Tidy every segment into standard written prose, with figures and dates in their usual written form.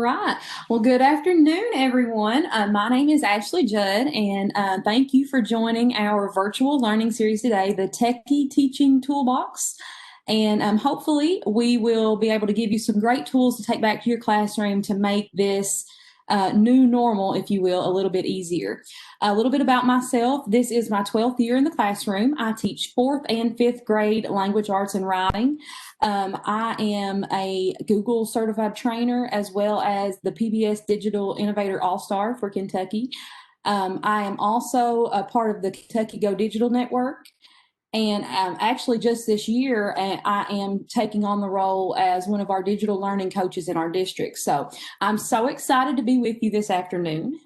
right. Well, good afternoon, everyone. My name is Ashley Judd, and thank you for joining our virtual learning series today, the Techy Teaching Toolbox. And hopefully we will be able to give you some great tools to take back to your classroom to make this new normal, if you will, a little bit easier. A little bit about myself. This is my 12th year in the classroom. I teach 4th and 5th grade language arts and writing. I am a Google certified trainer as well as the PBS Digital Innovator All-Star for Kentucky. I am also a part of the Kentucky Go Digital Network. And actually just this year, I am taking on the role as one of our digital learning coaches in our district. So I'm so excited to be with you this afternoon.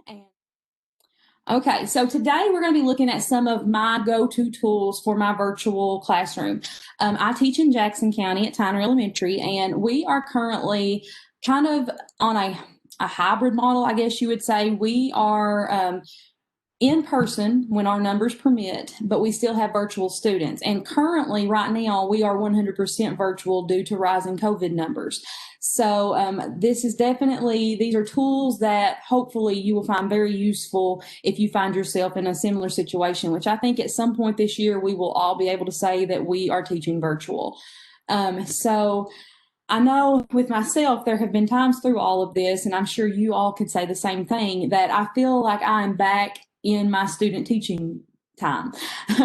Okay, so today we're going to be looking at some of my go-to tools for my virtual classroom. I teach in Jackson County at Tyner Elementary, and we are currently kind of on a hybrid model, I guess you would say. We are in person when our numbers permit, but we still have virtual students. And currently, right now, we are 100% virtual due to rising COVID numbers. So this is definitely, these are tools that hopefully you will find very useful if you find yourself in a similar situation, which I think at some point this year, we will all be able to say that we are teaching virtual. So I know with myself, there have been times through all of this, and I'm sure you all could say the same thing, that I feel like I'm back in my student teaching time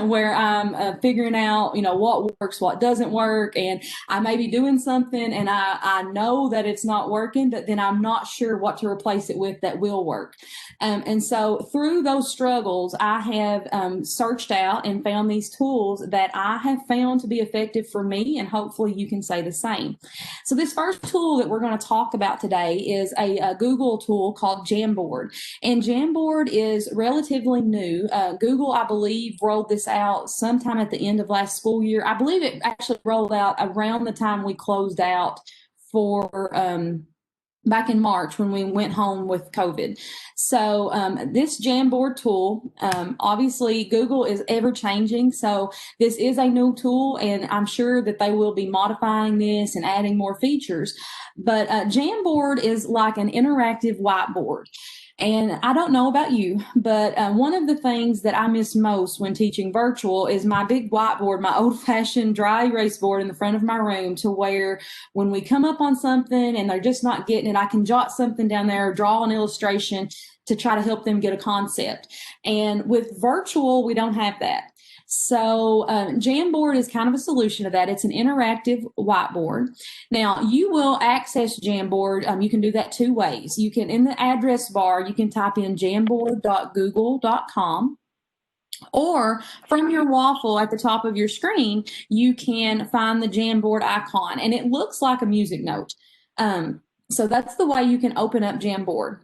where I'm figuring out, what works, what doesn't work. And I may be doing something and I know that it's not working, but then I'm not sure what to replace it with that will work. And so through those struggles, I have searched out and found these tools that I have found to be effective for me, and hopefully you can say the same. So this first tool that we're going to talk about today is a Google tool called Jamboard. And Jamboard is relatively new. Google, I believe, rolled this out sometime at the end of last school year. I believe it actually rolled out around the time we closed out for back in March when we went home with COVID. So this Jamboard tool, obviously Google is ever changing. So this is a new tool, and I'm sure that they will be modifying this and adding more features. But Jamboard is like an interactive whiteboard. And I don't know about you, but one of the things that I miss most when teaching virtual is my big whiteboard, my old-fashioned dry erase board in the front of my room, to where when we come up on something and they're just not getting it, I can jot something down there or draw an illustration to try to help them get a concept. And with virtual, we don't have that. So Jamboard is kind of a solution to that. It's an interactive whiteboard. Now, you will access Jamboard. You can do that two ways. You can, in the address bar, you can type in jamboard.google.com. Or from your waffle at the top of your screen, you can find the Jamboard icon, and it looks like a music note. So that's the way you can open up Jamboard.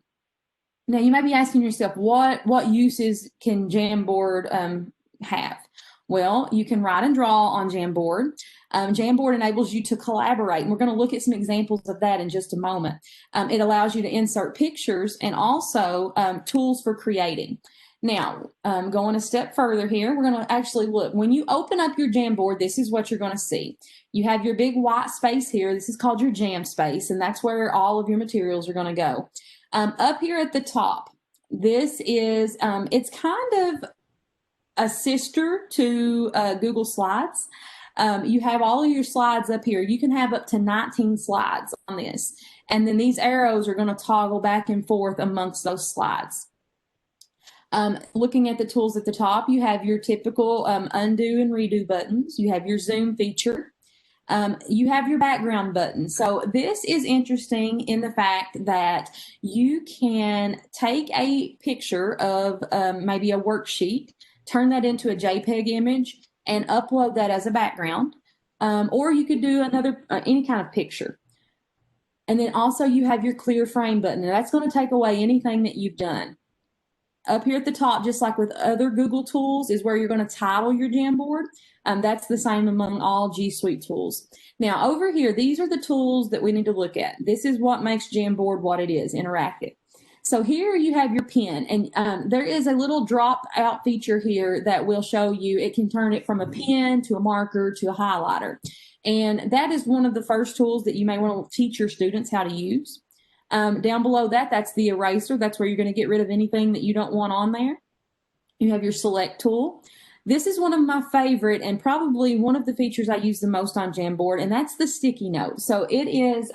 Now, you may be asking yourself, what uses can Jamboard have? Well, you can write and draw on Jamboard. Jamboard enables you to collaborate, and we're going to look at some examples of that in just a moment. It allows you to insert pictures and also tools for creating. Now, going a step further here, we're going to actually look. When you open up your Jamboard, this is what you're going to see. You have your big white space here. This is called your Jam space, and that's where all of your materials are going to go. Up here at the top, this is, it's kind of a sister to Google Slides. You have all of your slides up here. You can have up to 19 slides on this. And then these arrows are going to toggle back and forth amongst those slides. Looking at the tools at the top, you have your typical undo and redo buttons. You have your zoom feature. You have your background button. So this is interesting in the fact that you can take a picture of maybe a worksheet, turn that into a JPEG image, and upload that as a background. Or you could do any kind of picture. And then also you have your clear frame button, and that's going to take away anything that you've done. Up here at the top, just like with other Google tools, is where you're going to title your Jamboard. That's the same among all G Suite tools. Now over here, these are the tools that we need to look at. This is what makes Jamboard what it is, interactive. So here you have your pen, and there is a little drop out feature here that will show you, it can turn it from a pen to a marker to a highlighter. And that is one of the first tools that you may want to teach your students how to use. Down below that, that's the eraser. That's where you're going to get rid of anything that you don't want on there. You have your select tool. This is one of my favorite and probably one of the features I use the most on Jamboard, and that's the sticky note. So it is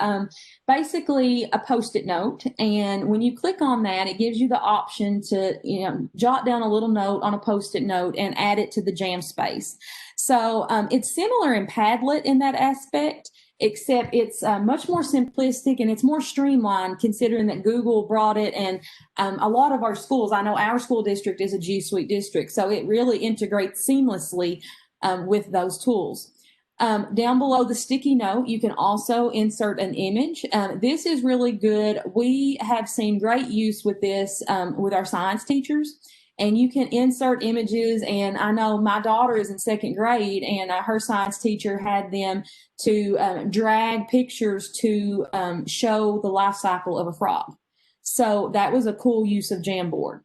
basically a Post-it note, and when you click on that, it gives you the option to jot down a little note on a Post-it note and add it to the Jam space. So it's similar in Padlet in that aspect, except it's much more simplistic and it's more streamlined considering that Google brought it, and a lot of our schools, I know our school district is a G Suite district, so it really integrates seamlessly with those tools. Down below the sticky note, you can also insert an image. This is really good. We have seen great use with this with our science teachers. And you can insert images, and I know my daughter is in 2nd grade, and her science teacher had them to drag pictures to show the life cycle of a frog. So that was a cool use of Jamboard.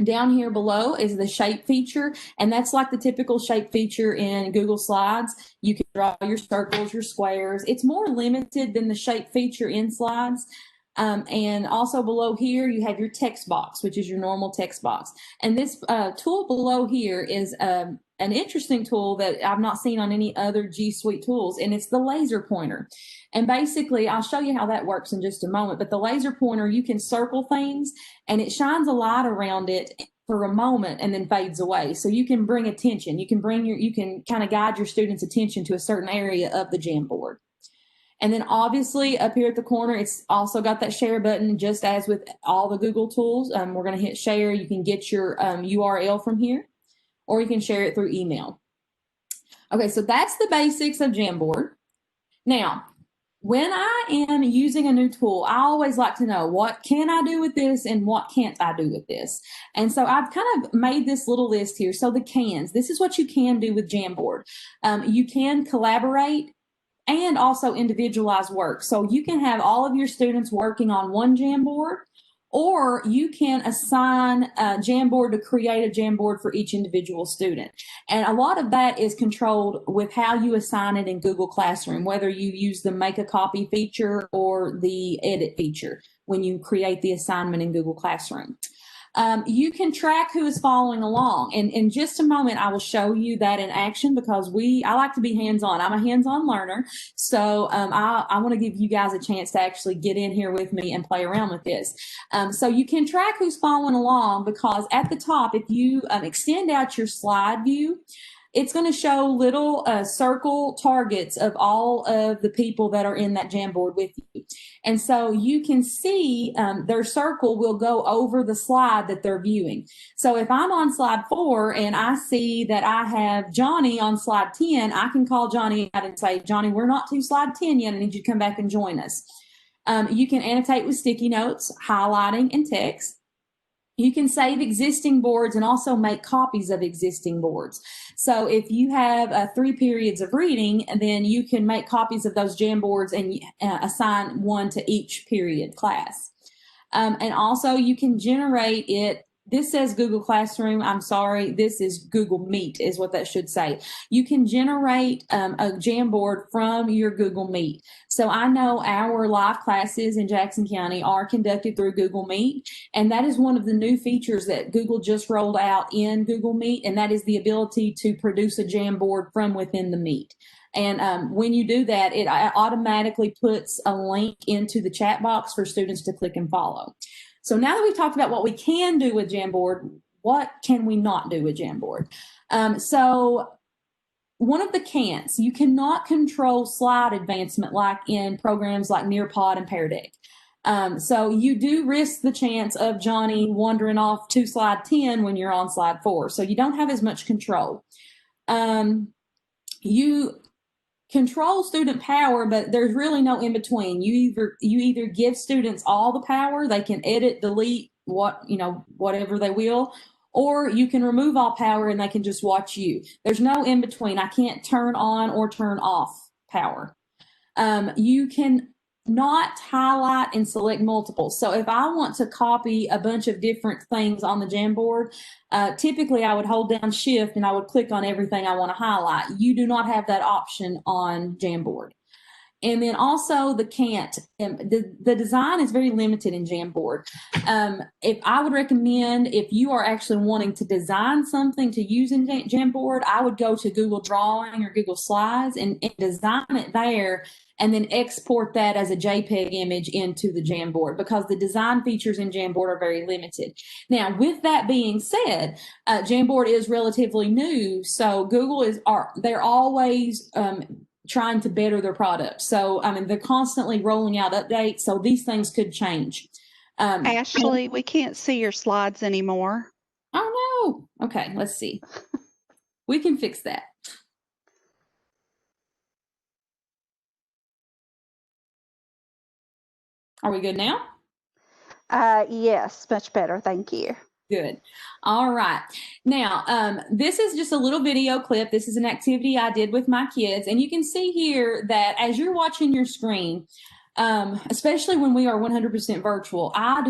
Down here below is the shape feature, and that's like the typical shape feature in Google Slides. You can draw your circles, your squares. It's more limited than the shape feature in Slides. And also below here, you have your text box, which is your normal text box. And this tool below here is an interesting tool that I've not seen on any other G Suite tools, and it's the laser pointer. And basically, I'll show you how that works in just a moment, but the laser pointer, you can circle things, and it shines a light around it for a moment and then fades away. So you can bring attention. You can kind of guide your students' attention to a certain area of the Jamboard. And then obviously up here at the corner, it's also got that share button, just as with all the Google tools. We're going to hit share. You can get your URL from here, or you can share it through email. Okay, so that's the basics of Jamboard. Now, when I am using a new tool, I always like to know what can I do with this and what can't I do with this. And so I've kind of made this little list here. So the cans, this is what you can do with Jamboard. You can collaborate and also individualize work. So you can have all of your students working on one Jamboard, or you can assign a Jamboard to create a Jamboard for each individual student. And a lot of that is controlled with how you assign it in Google Classroom, whether you use the make a copy feature or the edit feature when you create the assignment in Google Classroom. You can track who is following along. And in just a moment, I will show you that in action, because I like to be hands-on. I'm a hands-on learner. So I want to give you guys a chance to actually get in here with me and play around with this. So you can track who's following along, because at the top, if you extend out your slide view, it's going to show little circle targets of all of the people that are in that Jamboard with you. And so you can see their circle will go over the slide that they're viewing. So if I'm on slide 4 and I see that I have Johnny on slide 10, I can call Johnny out and say, Johnny, we're not to slide 10 yet. I need you to come back and join us. You can annotate with sticky notes, highlighting, and text. You can save existing boards and also make copies of existing boards. So if you have 3 periods of reading, then you can make copies of those Jamboards and assign one to each period class. And also you can generate it. This says Google Classroom. I'm sorry, this is Google Meet is what that should say. You can generate a Jamboard from your Google Meet. So I know our live classes in Jackson County are conducted through Google Meet, and that is one of the new features that Google just rolled out in Google Meet, and that is the ability to produce a Jamboard from within the Meet. And when you do that, it automatically puts a link into the chat box for students to click and follow. So now that we've talked about what we can do with Jamboard, what can we not do with Jamboard? So one of the can'ts, you cannot control slide advancement like in programs like Nearpod and Pear Deck. So you do risk the chance of Johnny wandering off to slide 10 when you're on slide 4. So you don't have as much control. You control student power, but there's really no in between. You either give students all the power, they can edit, delete, whatever they will, or you can remove all power and they can just watch you. There's no in between. I can't turn on or turn off power. You can not highlight and select multiple. So if I want to copy a bunch of different things on the Jamboard, typically I would hold down Shift and I would click on everything I want to highlight. You do not have that option on Jamboard. And then also the can't. The design is very limited in Jamboard. If I would recommend, if you are actually wanting to design something to use in Jamboard, I would go to Google Drawing or Google Slides and design it there, and then export that as a JPEG image into the Jamboard, because the design features in Jamboard are very limited. Now, with that being said, Jamboard is relatively new, so Google they're always trying to better their product. So, I mean, they're constantly rolling out updates, so these things could change. Ashley, we can't see your slides anymore. Oh, no. Okay, let's see. We can fix that. Are we good now? Yes, much better. Thank you. Good. All right. Now, this is just a little video clip. This is an activity I did with my kids. And you can see here that as you're watching your screen, especially when we are 100% virtual, I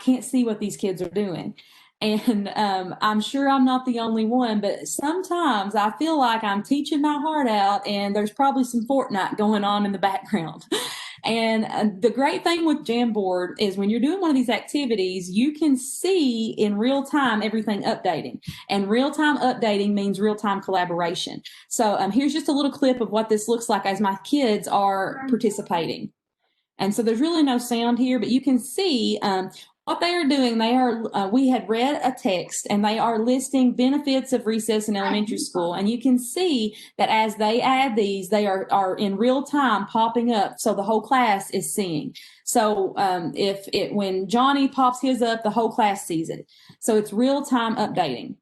can't see what these kids are doing. And I'm sure I'm not the only one, but sometimes I feel like I'm teaching my heart out and there's probably some Fortnite going on in the background. And the great thing with Jamboard is when you're doing one of these activities, you can see in real time everything updating. And real time updating means real time collaboration. So here's just a little clip of what this looks like as my kids are participating. And so there's really no sound here, but you can see what they are doing. We had read a text and they are listing benefits of recess in elementary school. And you can see that as they add these, they are in real time popping up. So the whole class is seeing. So when Johnny pops his up, the whole class sees it. So it's real time updating.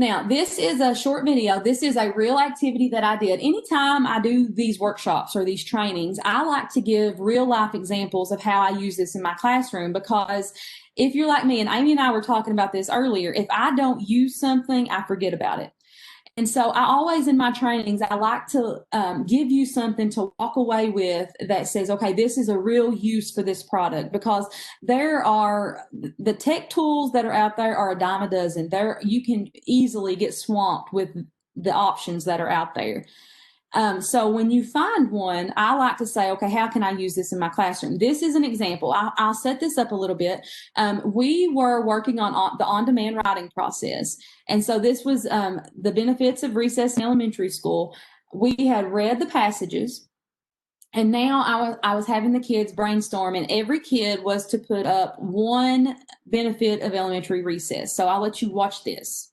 Now, this is a short video. This is a real activity that I did. Anytime I do these workshops or these trainings, I like to give real life examples of how I use this in my classroom, because if you're like me, and Amy and I were talking about this earlier, if I don't use something, I forget about it. And so I always, in my trainings, I like to give you something to walk away with that says, okay, this is a real use for this product, because the tech tools that are out there are a dime a dozen. You can easily get swamped with the options that are out there. So when you find one, I like to say, okay, how can I use this in my classroom? This is an example. I'll set this up a little bit. We were working on the on-demand writing process. And so this was the benefits of recess in elementary school. We had read the passages, and now I was having the kids brainstorm, and every kid was to put up one benefit of elementary recess. So I'll let you watch this.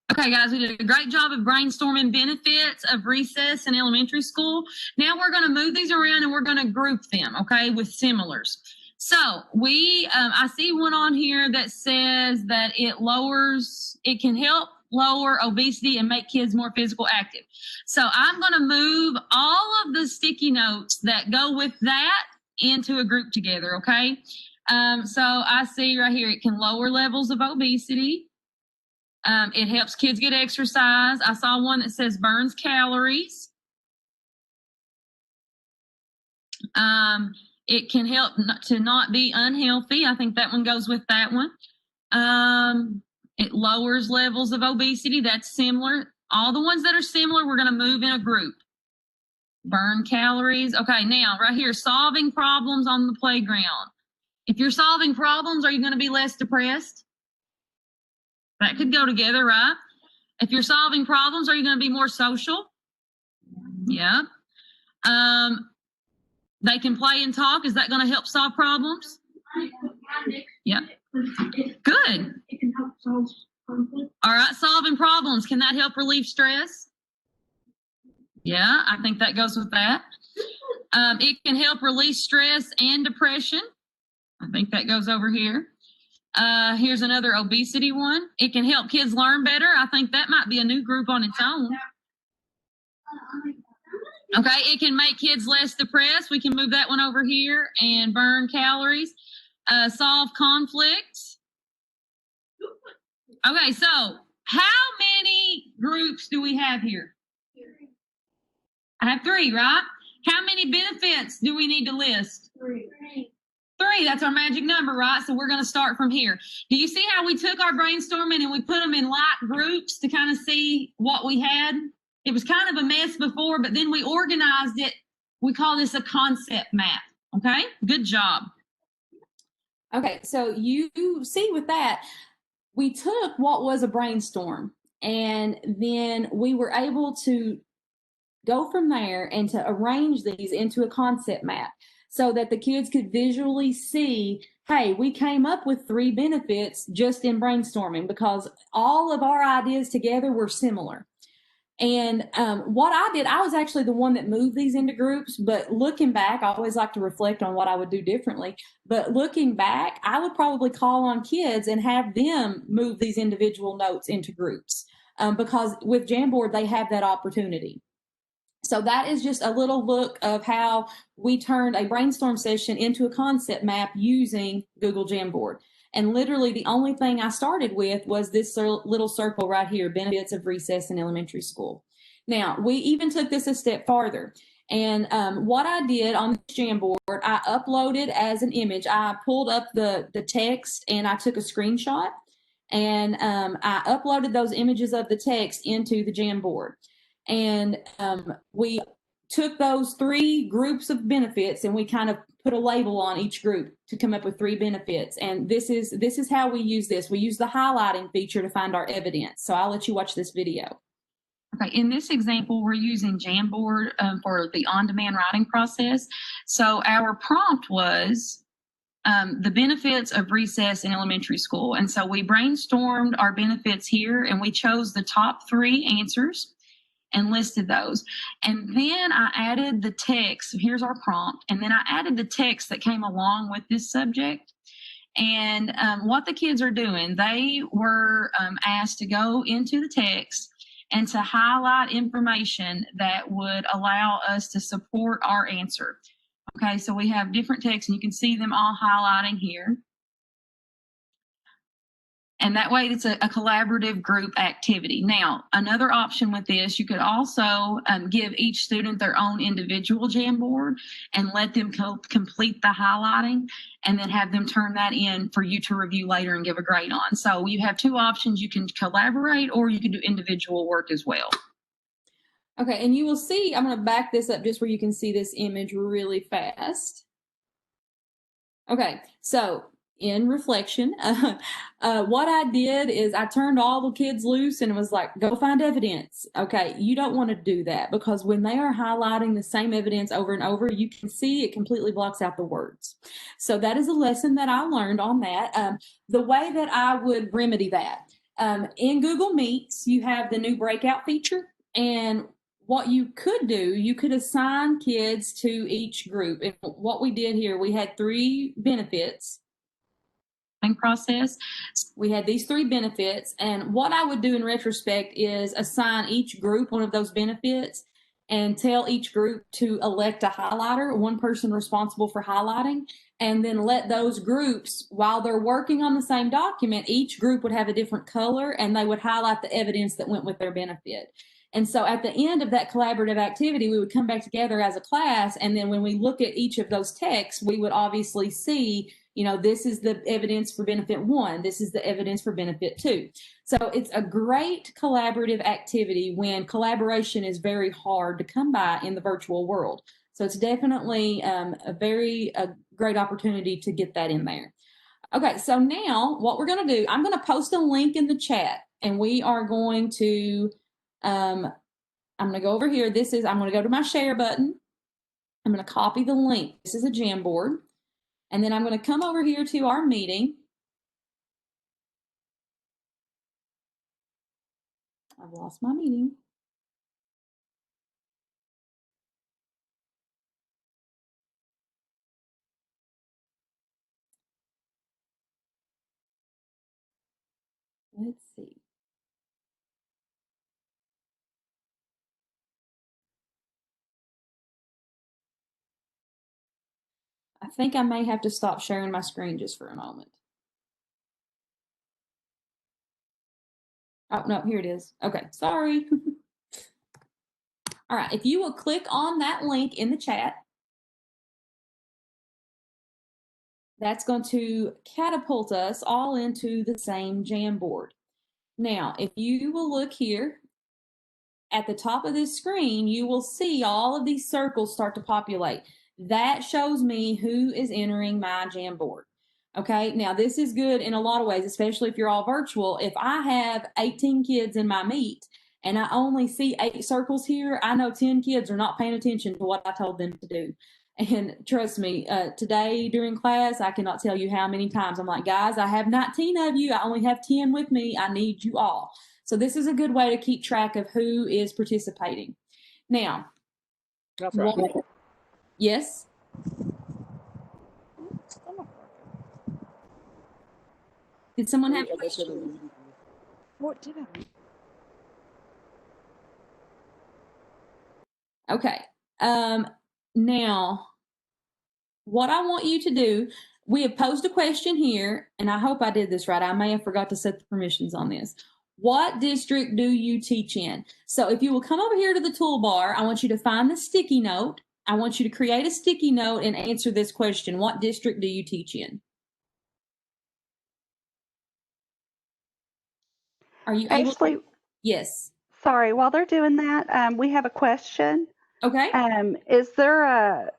Okay, guys, we did a great job of brainstorming benefits of recess in elementary school. Now we're going to move these around and we're going to group them, okay, with similars. So I see one on here that says that it can help lower obesity and make kids more physical active. So I'm going to move all of the sticky notes that go with that into a group together, okay? So I see right here, it can lower levels of obesity. It helps kids get exercise. I saw one that says burns calories. It can help to not be unhealthy. I think that one goes with that one. It lowers levels of obesity. That's similar. All the ones that are similar, we're going to move in a group. Burn calories. Okay, now right here, solving problems on the playground. If you're solving problems, are you going to be less depressed? That could go together, right? If you're solving problems, are you going to be more social? Yeah. They can play and talk. Is that going to help solve problems? Yeah. Good. It can help solve conflict. All right. Solving problems. Can that help relieve stress? Yeah, I think that goes with that. It can help release stress and depression. I think that goes over here. Here's another obesity one. It can help kids learn better. I think that might be a new group on its own. Okay, it can make kids less depressed. We can move that one over here and burn calories. Solve conflicts. Okay, so how many groups do we have here? I have 3, right? How many benefits do we need to list? 3. 3, that's our magic number, right? So we're going to start from here. Do you see how we took our brainstorming and we put them in light groups to kind of see what we had it was kind of a mess before, but then we organized it. We call this a concept map. Okay, good job. Okay, so you see with that, we took what was a brainstorm and then we were able to go from there and to arrange these into a concept map so that the kids could visually see, hey, we came up with 3 benefits just in brainstorming because all of our ideas together were similar. And what I did, I was actually the one that moved these into groups, but looking back, I always like to reflect on what I would do differently. But looking back, I would probably call on kids and have them move these individual notes into groups because with Jamboard, they have that opportunity. So that is just a little look of how we turned a brainstorm session into a concept map using Google Jamboard. And literally the only thing I started with was this little circle right here, benefits of recess in elementary school. Now, we even took this a step farther. And what I did on the Jamboard, I uploaded as an image. I pulled up the text and I took a screenshot. And I uploaded those images of the text into the Jamboard. And we took those 3 groups of benefits and we kind of put a label on each group to come up with 3 benefits. And this is how we use this. We use the highlighting feature to find our evidence. So I'll let you watch this video. Okay, in this example, we're using Jamboard for the on-demand writing process. So our prompt was the benefits of recess in elementary school. And so we brainstormed our benefits here and we chose the top 3 answers and listed those. And then I added the text. Here's our prompt. And then I added the text that came along with this subject. And what the kids are doing, they were asked to go into the text and to highlight information that would allow us to support our answer. Okay, so we have different texts and you can see them all highlighting here. And that way it's a collaborative group activity. Now, another option with this, you could also give each student their own individual Jamboard and let them complete the highlighting and then have them turn that in for you to review later and give a grade on. So you have 2 options. You can collaborate or you can do individual work as well. Okay, and you will see, I'm going to back this up just where you can see this image really fast. Okay, so in reflection, what I did is I turned all the kids loose and was like, go find evidence. Okay, you don't want to do that because when they are highlighting the same evidence over and over, you can see it completely blocks out the words. So that is a lesson that I learned on that. The way that I would remedy that, in Google Meets, you have the new breakout feature. And what you could do, you could assign kids to each group. And what we did here, we had 3 benefits. Process. We had these 3 benefits, and what I would do in retrospect is assign each group one of those benefits and tell each group to elect a highlighter, one person responsible for highlighting, and then let those groups, while they're working on the same document, each group would have a different color and they would highlight the evidence that went with their benefit. And so at the end of that collaborative activity, we would come back together as a class, and then when we look at each of those texts, we would obviously see, you know, this is the evidence for benefit 1, this is the evidence for benefit 2. So it's a great collaborative activity when collaboration is very hard to come by in the virtual world. So it's definitely a great opportunity to get that in there. Okay, so now what we're going to do, I'm going to post a link in the chat, and we are going to, I'm going to go over here. I'm going to go to my share button. I'm going to copy the link. This is a Jamboard. And then I'm going to come over here to our meeting. I've lost my meeting. Let's see. I think I may have to stop sharing my screen just for a moment. Oh, no, here it is. Okay, sorry. All right, if you will click on that link in the chat, that's going to catapult us all into the same Jamboard. Now, if you will look here, at the top of this screen, you will see all of these circles start to populate. That shows me who is entering my Jamboard. Okay, now this is good in a lot of ways, especially if you're all virtual. If I have 18 kids in my meet and I only see 8 circles here, I know 10 kids are not paying attention to what I told them to do. And trust me, today during class, I cannot tell you how many times I'm like, guys, I have 19 of you. I only have 10 with me. I need you all. So this is a good way to keep track of who is participating. Now, That's right. Yes? Did someone have a question? What did I? Okay. Now, what I want you to do, we have posed a question here, and I hope I did this right. I may have forgot to set the permissions on this. What district do you teach in? So if you will come over here to the toolbar, I want you to find the sticky note. I want you to create a sticky note and answer this question. What district do you teach in? Are you able Ashley, to? Yes. sorry, while they're doing that, we have a question. Okay. Is there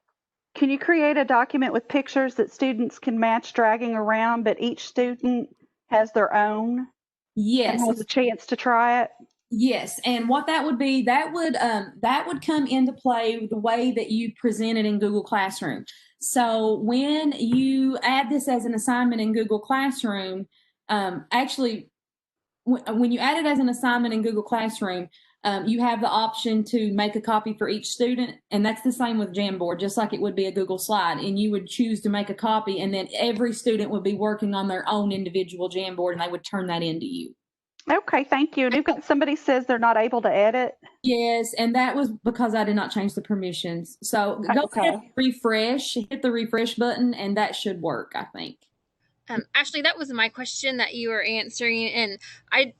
can you create a document with pictures that students can match dragging around, but each student has their own Yes. and has a chance to try it? Yes, and what that would be, that would come into play the way that you present it in Google Classroom. So when you add this as an assignment in Google Classroom, actually, when you add it as an assignment in Google Classroom, you have the option to make a copy for each student, and that's the same with Jamboard, just like it would be a Google slide. And you would choose to make a copy, and then every student would be working on their own individual Jamboard, and they would turn that into you. Okay, thank you. And if somebody says they're not able to edit? Yes, and that was because I did not change the permissions. So go ahead and refresh, hit the refresh button, and that should work, I think. Ashley, that was my question that you were answering, and I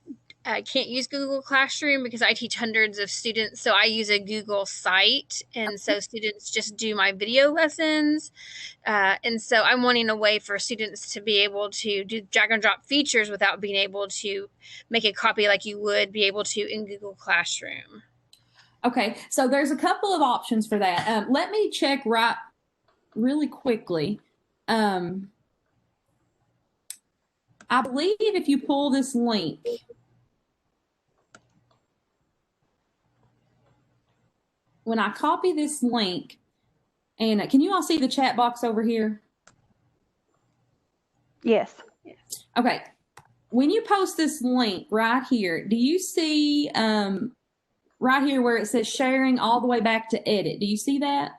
can't use Google Classroom because I teach hundreds of students, so I use a Google site, and so students just do my video lessons, and so I'm wanting a way for students to be able to do drag and drop features without being able to make a copy like you would be able to in Google Classroom. Okay, so there's a couple of options for that. Let me check really quickly. I believe if you pull this link, when I copy this link, and can you all see the chat box over here? Yes. Okay. When you post this link right here, do you see right here where it says sharing all the way back to edit? Do you see that?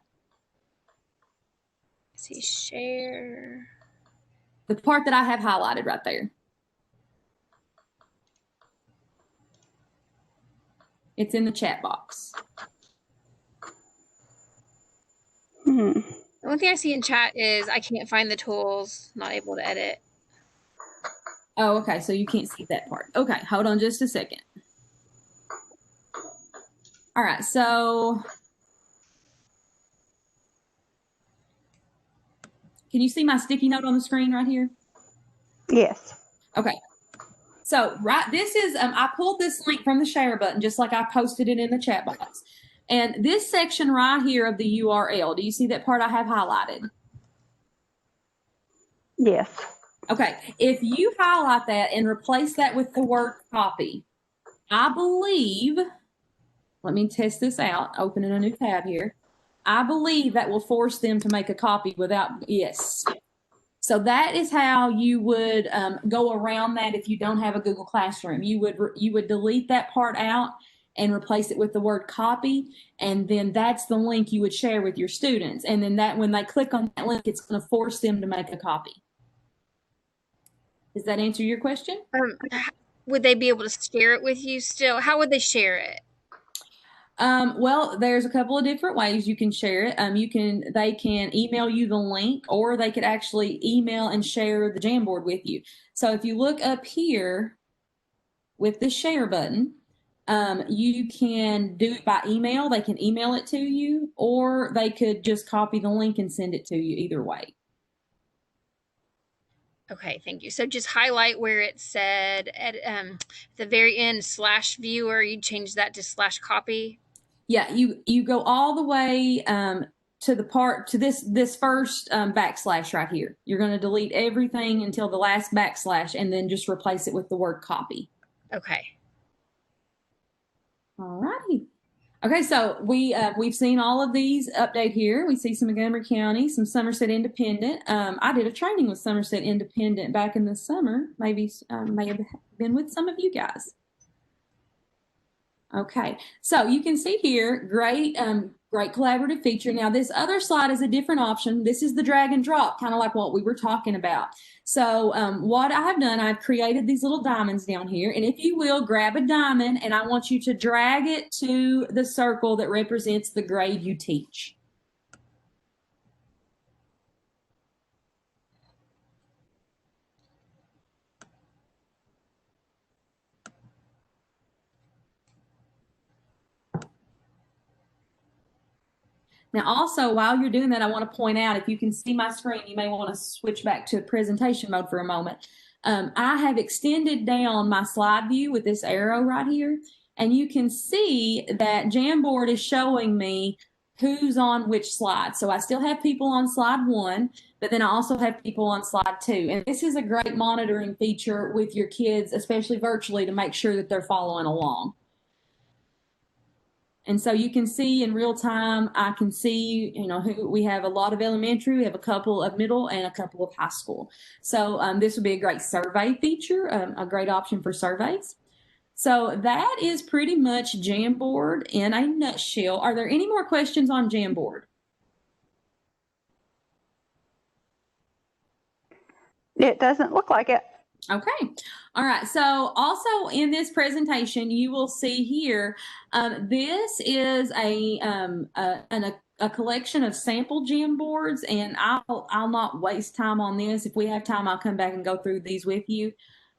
See, share. The part that I have highlighted right there. It's in the chat box. The one thing I see in chat is I can't find the tools, not able to edit. Oh, okay. So you can't see that part. Okay, hold on just a second. All right, so can you see my sticky note on the screen right here? Yes. Okay. So this is, I pulled this link from the share button, just like I posted it in the chat box. And this section right here of the URL, do you see that part I have highlighted? Yes. Okay, if you highlight that and replace that with the word copy, I believe, let me test this out, opening a new tab here. I believe that will force them to make a copy without, yes. So that is how you would go around that if you don't have a Google Classroom. You would delete that part out and replace it with the word copy, and then that's the link you would share with your students. And then that when they click on that link, it's going to force them to make a copy. Does that answer your question? Would they be able to share it with you still? How would they share it? Well, there's a couple of different ways you can share it. They can email you the link, or they could actually email and share the Jamboard with you. So if you look up here with the share button, you can do it by email. They can email it to you, or they could just copy the link and send it to you, either way. Okay, thank you. So just highlight where it said at the very end /viewer, you change that to /copy. Yeah, you go all the way to the part to this first backslash right here. You're going to delete everything until the last backslash, and then just replace it with the word copy. Okay. All righty. Okay, so we've seen all of these update here. We see some Montgomery County, some Somerset Independent. I did a training with Somerset Independent back in the summer. Maybe may have been with some of you guys. Okay, so you can see here, great collaborative feature. Now this other slide is a different option. This is the drag and drop, kind of like what we were talking about. So what I have done, I've created these little diamonds down here, and if you will, grab a diamond, and I want you to drag it to the circle that represents the grade you teach. Now, also, while you're doing that, I want to point out, if you can see my screen, you may want to switch back to presentation mode for a moment. I have extended down my slide view with this arrow right here, and you can see that Jamboard is showing me who's on which slide. So I still have people on slide 1, but then I also have people on slide 2. And this is a great monitoring feature with your kids, especially virtually, to make sure that they're following along. And so you can see in real time, I can see, we have a lot of elementary, we have a couple of middle, and a couple of high school. So this would be a great survey feature, a great option for surveys. So that is pretty much Jamboard in a nutshell. Are there any more questions on Jamboard? It doesn't look like it. Okay. All right. So also in this presentation, you will see here, this is a collection of sample Jamboards, and I'll not waste time on this. If we have time, I'll come back and go through these with you.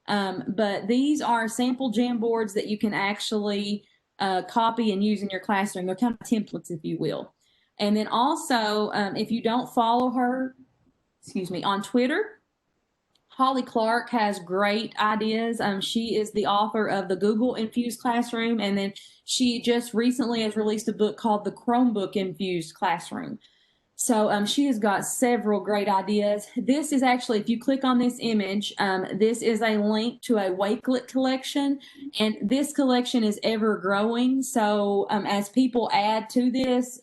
But these are sample Jamboards that you can actually copy and use in your classroom. They're kind of templates, if you will. And then also, if you don't follow her, on Twitter, Holly Clark has great ideas. She is the author of the Google Infused Classroom, and then she just recently has released a book called the Chromebook Infused Classroom. So she has got several great ideas. This is actually, if you click on this image, this is a link to a Wakelet collection, and this collection is ever growing. So as people add to this,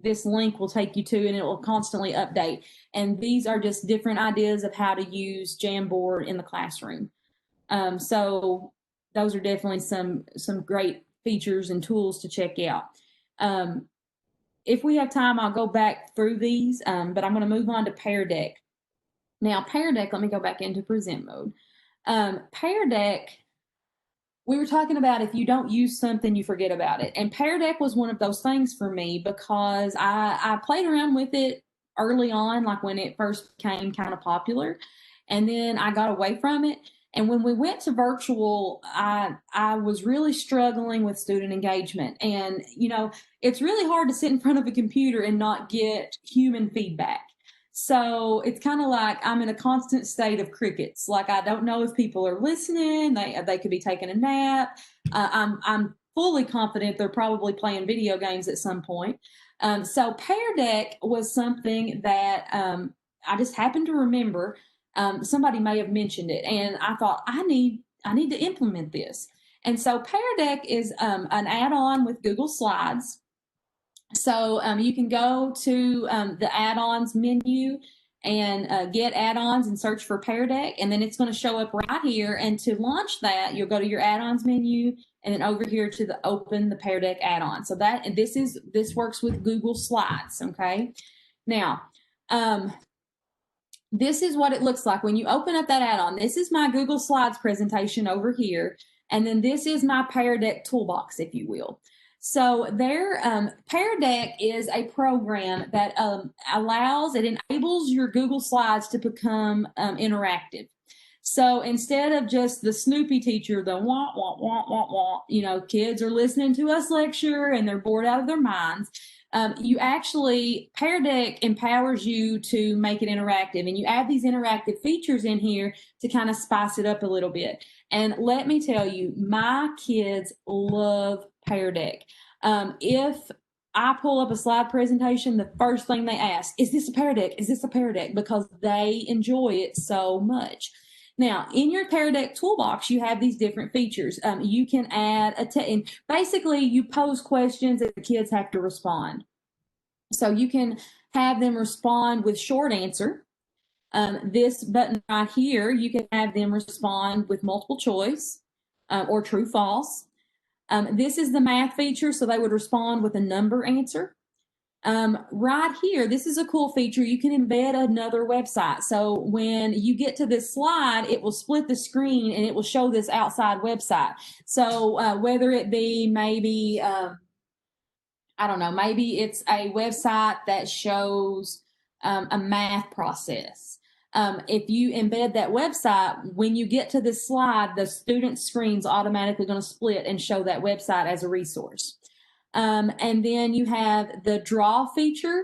this link will take you to, and it will constantly update. And these are just different ideas of how to use Jamboard in the classroom. So those are definitely some great features and tools to check out. If we have time, I'll go back through these, but I'm going to move on to Pear Deck. Now, Pear Deck, let me go back into present mode. Pear Deck, we were talking about if you don't use something, you forget about it. And Pear Deck was one of those things for me because I played around with it early on, like when it first became kind of popular. And then I got away from it. And when we went to virtual, I was really struggling with student engagement. And, it's really hard to sit in front of a computer and not get human feedback. So it's kind of like I'm in a constant state of crickets. Like, I don't know if people are listening. They could be taking a nap. I'm fully confident they're probably playing video games at some point. So Pear Deck was something that I just happened to remember. Somebody may have mentioned it, and I thought I need to implement this. And so Pear Deck is an add-on with Google Slides. So you can go to the add-ons menu and get add-ons and search for Pear Deck, and then it's going to show up right here. And to launch that, you'll go to your add-ons menu and then over here to the open the Pear Deck add-on. So this works with Google Slides. Okay. Now, this is what it looks like when you open up that add-on. This is my Google Slides presentation over here, and then this is my Pear Deck toolbox, if you will. So Pear Deck is a program that it enables your Google Slides to become interactive. So instead of just the Snoopy teacher, the wah, wah, wah, wah, wah, kids are listening to us lecture and they're bored out of their minds. Pear Deck empowers you to make it interactive, and you add these interactive features in here to kind of spice it up a little bit. And let me tell you, my kids love Pear Deck. If I pull up a slide presentation, the first thing they ask, is this a Pear Deck? Is this a Pear Deck? Because they enjoy it so much. Now, in your Pear Deck toolbox, you have these different features. You can add and basically you pose questions and the kids have to respond. So you can have them respond with short answer. This button right here, you can have them respond with multiple choice or true false. This is the math feature, so they would respond with a number answer. Right here, this is a cool feature. You can embed another website. So when you get to this slide, it will split the screen and it will show this outside website. So whether it be maybe, I don't know, maybe it's a website that shows a math process. If you embed that website, when you get to this slide, the student screen's automatically going to split and show that website as a resource. And then you have the draw feature.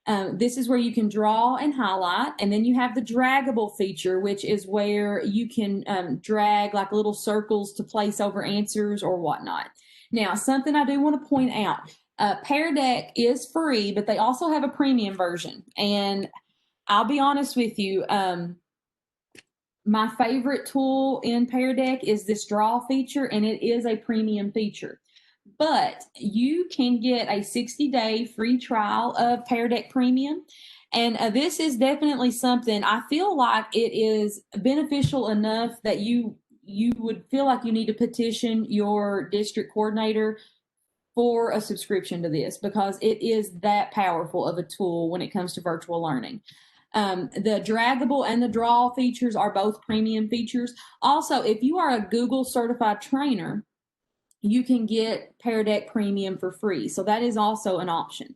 This is where you can draw and highlight. And then you have the draggable feature, which is where you can drag like little circles to place over answers or whatnot. Now, something I do want to point out, Pear Deck is free, but they also have a premium version. And I'll be honest with you, my favorite tool in Pear Deck is this draw feature, and it is a premium feature. But you can get a 60-day free trial of Pear Deck Premium. And this is definitely something I feel like it is beneficial enough that you would feel like you need to petition your district coordinator for a subscription to this, because it is that powerful of a tool when it comes to virtual learning. The draggable and the draw features are both premium features. Also, if you are a Google certified trainer, you can get Pear Deck Premium for free. So that is also an option.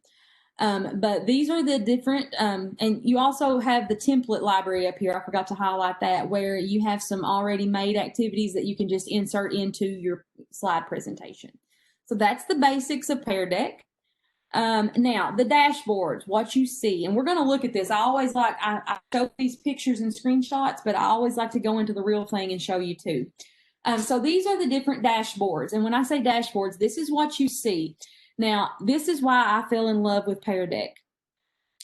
But these are the different, and you also have the template library up here. I forgot to highlight that, where you have some already made activities that you can just insert into your slide presentation. So that's the basics of Pear Deck. Now, the dashboards, what you see, and we're going to look at this. I show these pictures and screenshots, but I always like to go into the real thing and show you too. So these are the different dashboards. And when I say dashboards, this is what you see. Now, this is why I fell in love with Pear Deck.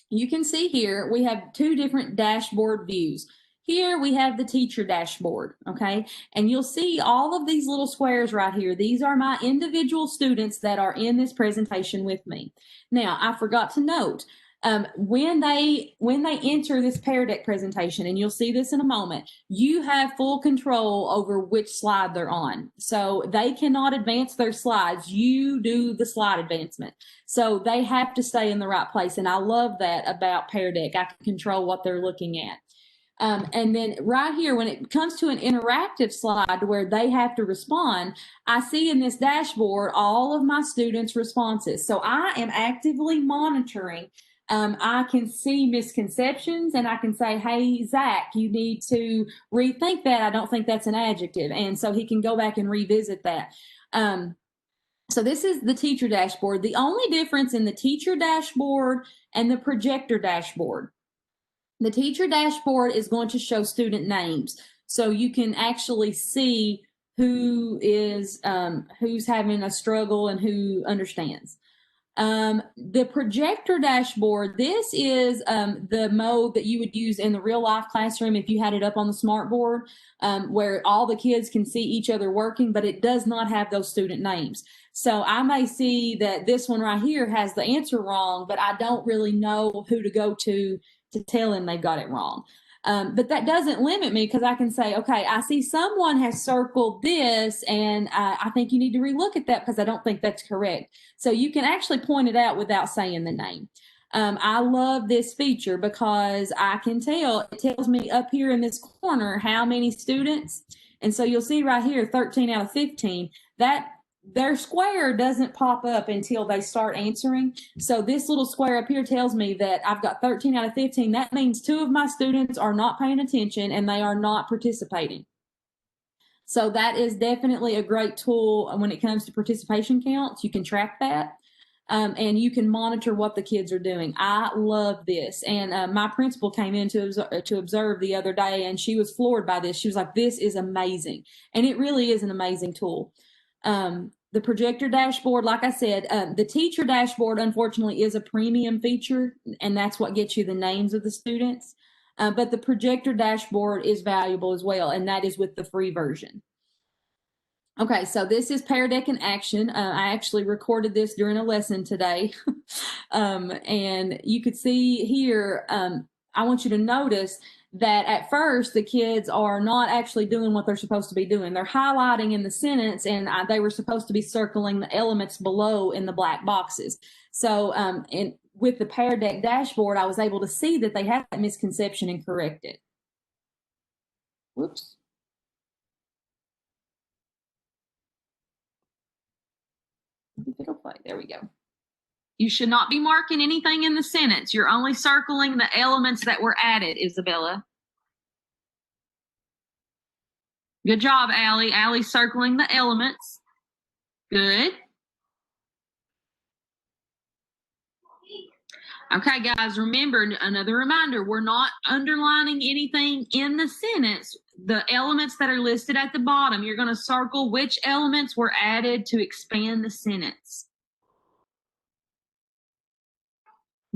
You can see here, we have two different dashboard views. Here we have the teacher dashboard, okay? And you'll see all of these little squares right here. These are my individual students that are in this presentation with me. Now, I forgot to note, when they enter this Pear Deck presentation, and you'll see this in a moment, you have full control over which slide they're on. So they cannot advance their slides. You do the slide advancement. So they have to stay in the right place. And I love that about Pear Deck. I can control what they're looking at. And then right here, when it comes to an interactive slide where they have to respond, I see in this dashboard all of my students' responses. So I am actively monitoring. I can see misconceptions, and I can say, hey, Zach, you need to rethink that. I don't think that's an adjective. And so he can go back and revisit that. So this is the teacher dashboard. The only difference in the teacher dashboard and the projector dashboard, the teacher dashboard is going to show student names. So you can actually see who is, who's having a struggle and who understands. The projector dashboard, this is the mode that you would use in the real life classroom if you had it up on the smartboard, where all the kids can see each other working, but it does not have those student names. So I may see that this one right here has the answer wrong, but I don't really know who to go to tell him they got it wrong. But that doesn't limit me, because I can say, okay, I see someone has circled this, and I think you need to relook at that because I don't think that's correct. So you can actually point it out without saying the name. I love this feature because I can tell, it tells me up here in this corner how many students. And so you'll see right here, 13 out of 15, that their square doesn't pop up until they start answering. So this little square up here tells me that I've got 13 out of 15. That means 2 of my students are not paying attention and they are not participating. So that is definitely a great tool when it comes to participation counts. You can track that. and you can monitor what the kids are doing. I love this. And my principal came in to observe the other day, and she was floored by this. She was like, this is amazing. And it really is an amazing tool. The projector dashboard, like I said, the teacher dashboard, unfortunately, is a premium feature, and that's what gets you the names of the students. But the projector dashboard is valuable as well, and that is with the free version. Okay, so this is Pear Deck in action. I actually recorded this during a lesson today. And you could see here, I want you to notice that at first the kids are not actually doing what they're supposed to be doing. They're highlighting in the sentence, and they were supposed to be circling the elements below in the black boxes. So with the Pear Deck dashboard, I was able to see that they had that misconception and correct it. Whoops. It'll play. There we go. You should not be marking anything in the sentence. You're only circling the elements that were added, Isabella. Good job, Allie. Allie's circling the elements. Good. Okay, guys, remember, another reminder, we're not underlining anything in the sentence. The elements that are listed at the bottom, you're going to circle which elements were added to expand the sentence.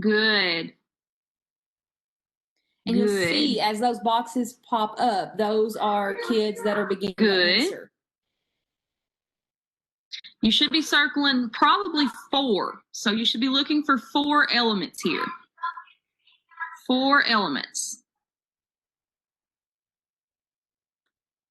Good. And you'll see as those boxes pop up, those are kids that are beginning to answer. You should be circling probably 4. So you should be looking for 4 elements here. 4 elements.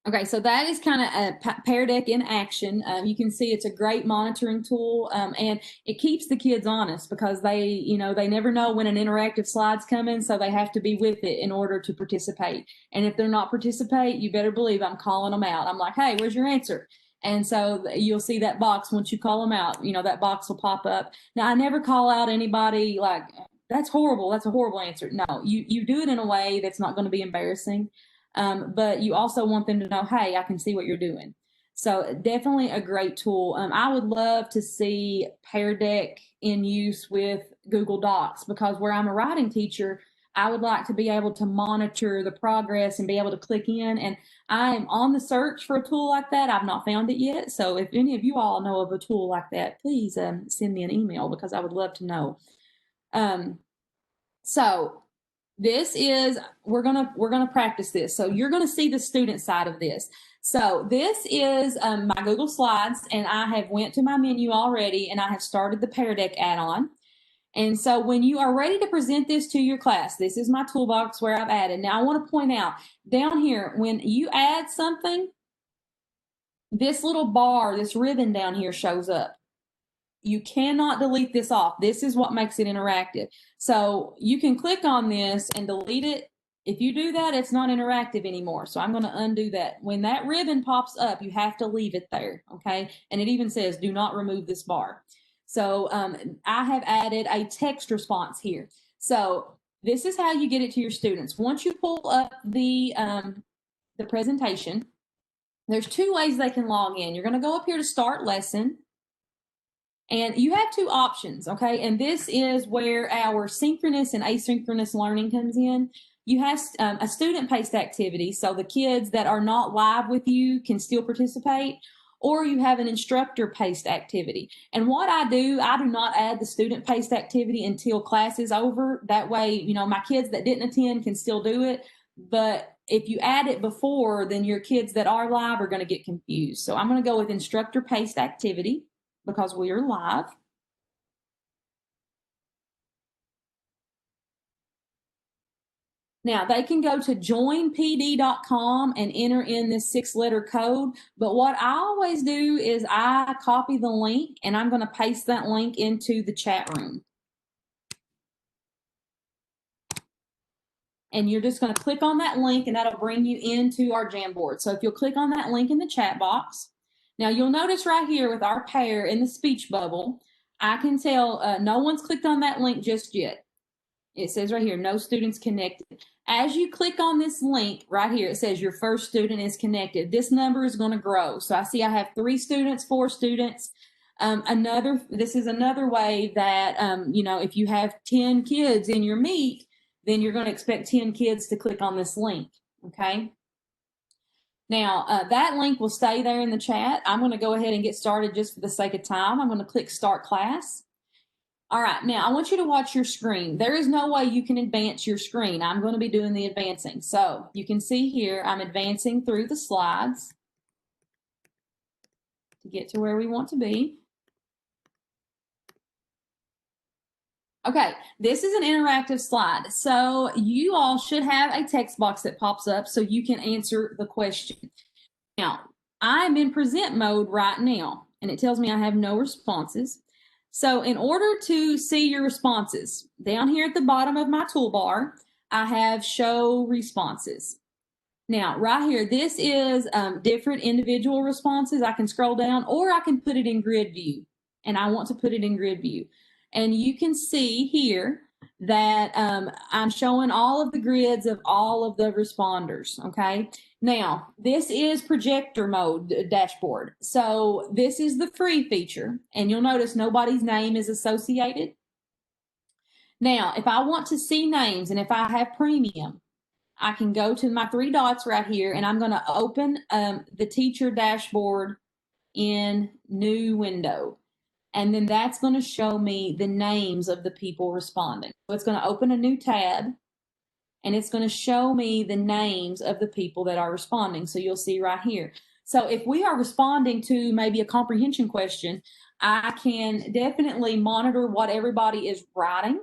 Okay, so that is kind of a Pear Deck in action. You can see it's a great monitoring tool, and it keeps the kids honest because they never know when an interactive slide's coming, so they have to be with it in order to participate. And if they're not participate, you better believe I'm calling them out. I'm like, hey, where's your answer? And so you'll see that box once you call them out. That box will pop up. Now, I never call out anybody like, that's horrible. That's a horrible answer. No, you do it in a way that's not going to be embarrassing. But you also want them to know, hey, I can see what you're doing. So definitely a great tool. I would love to see Pear Deck in use with Google Docs because where I'm a writing teacher, I would like to be able to monitor the progress and be able to click in. And I'm on the search for a tool like that. I've not found it yet. So if any of you all know of a tool like that, please send me an email because I would love to know. So this is, we're gonna practice this. So you're gonna see the student side of this. So this is my Google Slides, and I have went to my menu already, and I have started the Pear Deck add-on. And so when you are ready to present this to your class, this is my toolbox where I've added. Now I want to point out down here, when you add something, this little bar, this ribbon down here shows up. You cannot delete this off. This is what makes it interactive. So you can click on this and delete it. If you do that, it's not interactive anymore. So I'm going to undo that. When that ribbon pops up, you have to leave it there, okay? And it even says, do not remove this bar. So I have added a text response here. So this is how you get it to your students. Once you pull up the presentation, there's 2 ways they can log in. You're going to go up here to Start Lesson. And you have 2 options, okay? And this is where our synchronous and asynchronous learning comes in. You have a student-paced activity, so the kids that are not live with you can still participate, or you have an instructor-paced activity. And what I do not add the student-paced activity until class is over. That way, my kids that didn't attend can still do it. But if you add it before, then your kids that are live are going to get confused. So I'm going to go with instructor-paced activity because we are live. Now, they can go to joinpd.com and enter in this 6-letter code. But what I always do is I copy the link, and I'm going to paste that link into the chat room. And you're just going to click on that link, and that'll bring you into our Jamboard. So if you'll click on that link in the chat box, now you'll notice right here with our pair in the speech bubble, I can tell no one's clicked on that link just yet. It says right here, no students connected. As you click on this link right here, it says your first student is connected. This number is going to grow. So I see I have 3 students, 4 students. This is another way that, if you have 10 kids in your meet, then you're going to expect 10 kids to click on this link, okay? Now, that link will stay there in the chat. I'm going to go ahead and get started just for the sake of time. I'm going to click Start Class. All right, now I want you to watch your screen. There is no way you can advance your screen. I'm going to be doing the advancing. So you can see here, I'm advancing through the slides to get to where we want to be. Okay, this is an interactive slide. So you all should have a text box that pops up so you can answer the question. Now, I'm in present mode right now, and it tells me I have no responses. So in order to see your responses, down here at the bottom of my toolbar, I have show responses. Now, right here, this is different individual responses. I can scroll down, or I can put it in grid view, and I want to put it in grid view. And you can see here that I'm showing all of the grids of all of the responders, okay? Now, this is Projector Mode dashboard. So this is the free feature, and you'll notice nobody's name is associated. Now, if I want to see names, and if I have premium, I can go to my three dots right here, and I'm going to open the teacher dashboard in new window. And then that's going to show me the names of the people responding. So it's going to open a new tab, and it's going to show me the names of the people that are responding. So you'll see right here. So if we are responding to maybe a comprehension question, I can definitely monitor what everybody is writing,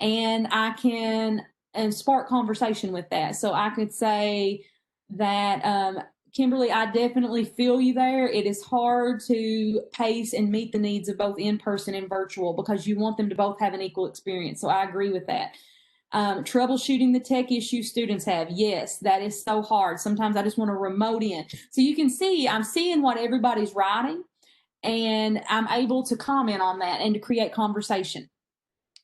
and I can spark conversation with that. So I could say that, Kimberly, I definitely feel you there. It is hard to pace and meet the needs of both in-person and virtual because you want them to both have an equal experience. So I agree with that. Troubleshooting the tech issues students have. Yes, that is so hard. Sometimes I just want to remote in. So you can see, I'm seeing what everybody's writing, and I'm able to comment on that and to create conversation.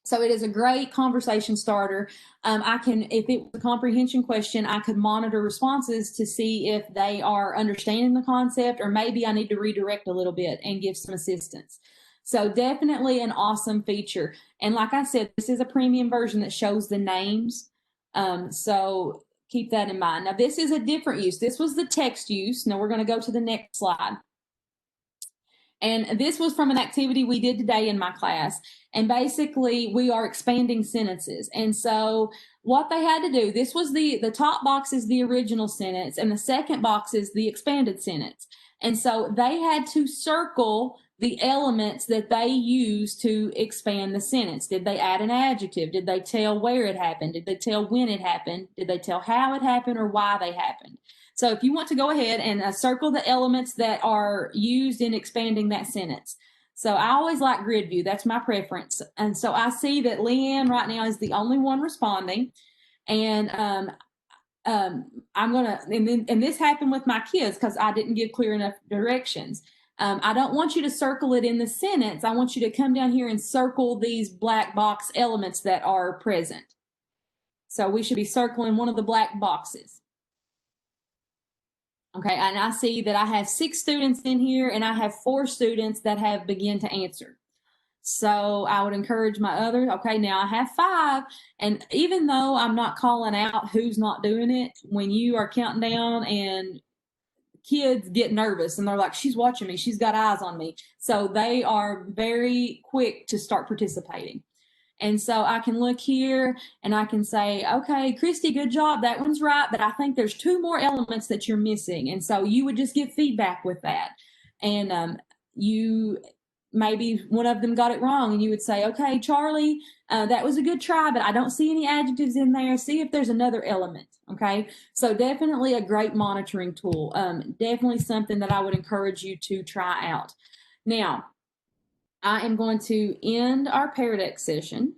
So it is a great conversation starter. I can, if it was a comprehension question, I could monitor responses to see if they are understanding the concept, or maybe I need to redirect a little bit and give some assistance. So definitely an awesome feature. And like I said, this is a premium version that shows the names. So keep that in mind. Now this is a different use. This was the text use. Now we're going to go to the next slide. And this was from an activity we did today in my class. And basically, we are expanding sentences. And so what they had to do, this was the top box is the original sentence, and the second box is the expanded sentence. And so they had to circle the elements that they used to expand the sentence. Did they add an adjective? Did they tell where it happened? Did they tell when it happened? Did they tell how it happened or why they happened? So if you want to go ahead and circle the elements that are used in expanding that sentence. So I always like grid view. That's my preference. And so I see that Leanne right now is the only one responding. And I'm going to, and this happened with my kids because I didn't give clear enough directions. I don't want you to circle it in the sentence. I want you to come down here and circle these black box elements that are present. So we should be circling one of the black boxes. Okay, and I see that I have 6 students in here, and I have 4 students that have begun to answer. So I would encourage my others. Okay, now I have 5, and even though I'm not calling out who's not doing it, when you are counting down and kids get nervous and they're like, she's watching me, she's got eyes on me. So they are very quick to start participating. And so I can look here and I can say, okay, Christy, good job. That one's right. But I think there's 2 more elements that you're missing. And so you would just give feedback with that. And you maybe one of them got it wrong. And you would say, okay, Charlie, that was a good try, but I don't see any adjectives in there. See if there's another element. Okay. So definitely a great monitoring tool. Definitely something that I would encourage you to try out. Now, I am going to end our Pear Deck session.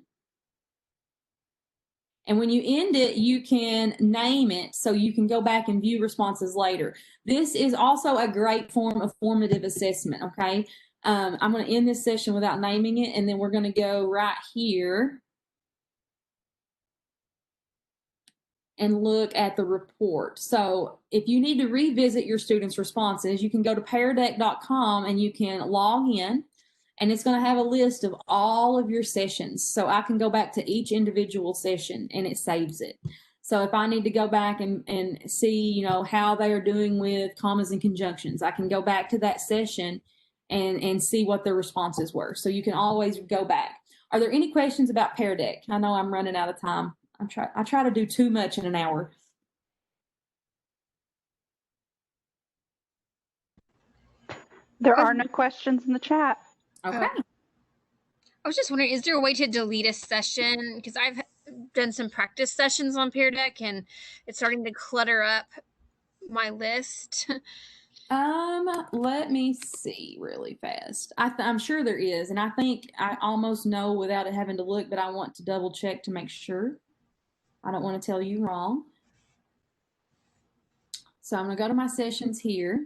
And when you end it, you can name it so you can go back and view responses later. This is also a great form of formative assessment, okay? I'm going to end this session without naming it, and then we're going to go right here and look at the report. So if you need to revisit your students' responses, you can go to peardeck.com and you can log in. and it's going to have a list of all of your sessions. So I can go back to each individual session and it saves it. So if I need to go back and see, how they are doing with commas and conjunctions, I can go back to that session and see what their responses were. So you can always go back. Are there any questions about Pear Deck? I know I'm running out of time. I try to do too much in an hour. There are no questions in the chat. Okay. I was just wondering, is there a way to delete a session? Because I've done some practice sessions on Pear Deck and it's starting to clutter up my list. Let me see really fast. I'm sure there is, and I think I almost know without it having to look, but I want to double check to make sure. I don't want to tell you wrong. So I'm going to go to my sessions here.